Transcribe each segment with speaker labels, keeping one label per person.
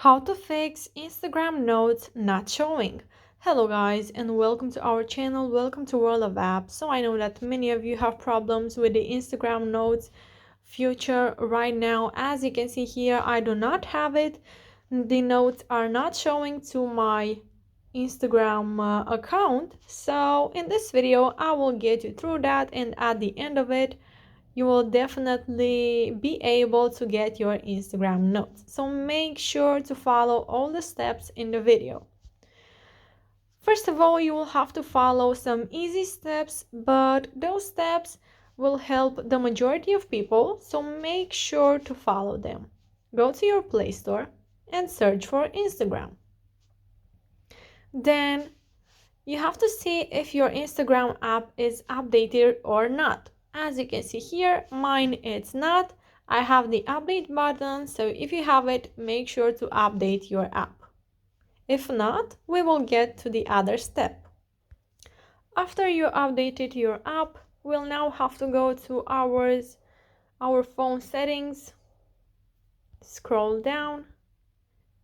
Speaker 1: How to fix Instagram notes not showing. Hello guys and welcome to our channel. Welcome to World of Apps. So I know that many of you have problems with the Instagram notes feature right now. As you can see here, I do not have it. The notes are not showing to my Instagram account. So in this video I will get you through that, and at the end of it you will definitely be able to get your Instagram notes. So make sure to follow all the steps in the video. First of all, you will have to follow some easy steps, but those steps will help the majority of people, so make sure to follow them. Go to your Play Store and search for Instagram. Then you have to see if your Instagram app is updated or not. As you can see here, mine it's not. I have the update button, so if you have it, make sure to update your app. If not, we will get to the other step. After you updated your app, we'll now have to go to our phone settings, scroll down,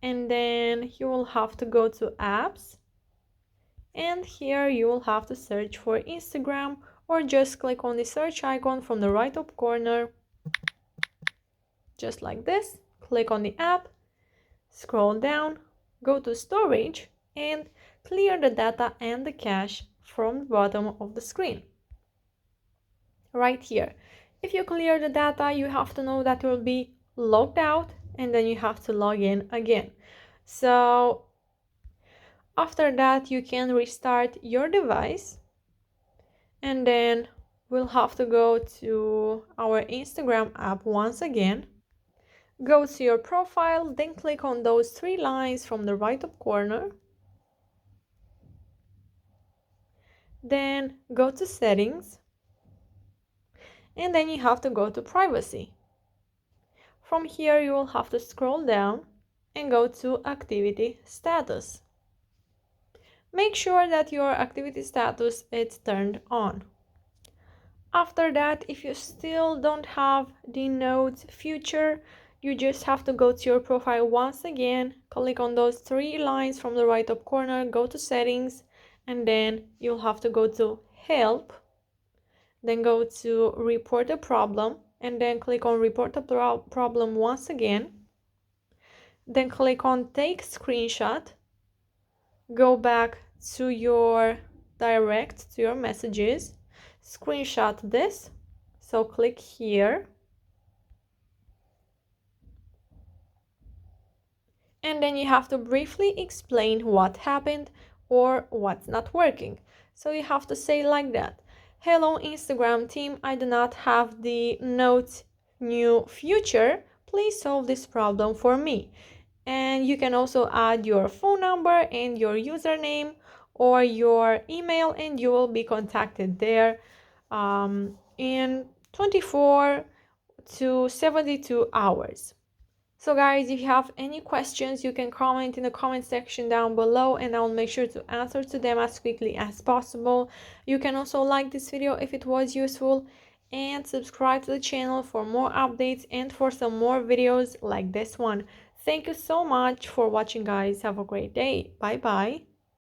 Speaker 1: and then you will have to go to apps. And here you will have to search for Instagram, or just click on the search icon from the right top corner, just like this. Click on the app, scroll down, go to storage, and clear the data and the cache from the bottom of the screen. Right here. If you clear the data, you have to know that you will be logged out, and then you have to log in again. So after that, you can restart your device, and then we'll have to go to our Instagram app once again. Go to your profile, then click on those three lines from the right top corner. Then go to settings, and then you have to go to privacy. From here, you will have to scroll down and go to activity status. Make sure that your activity status is turned on. After that, if you still don't have the notes feature, you just have to go to your profile once again, click on those three lines from the right top corner, go to settings, and then you'll have to go to help, then go to report a problem, and then click on report a problem once again. Then click on take screenshot, go back to your direct, to your messages, screenshot this, so click here, and then you have to briefly explain what happened or what's not working. So you have to say like that: hello Instagram team, I do not have the notes new feature, please solve this problem for me. And you can also add your phone number and your username or your email, and you will be contacted there in 24 to 72 hours. So guys, if you have any questions, you can comment in the comment section down below, and I will make sure to answer to them as quickly as possible. You can also like this video if it was useful, and subscribe to the channel for more updates and for some more videos like this one. Thank you so much for watching guys. Have a great day. Bye bye.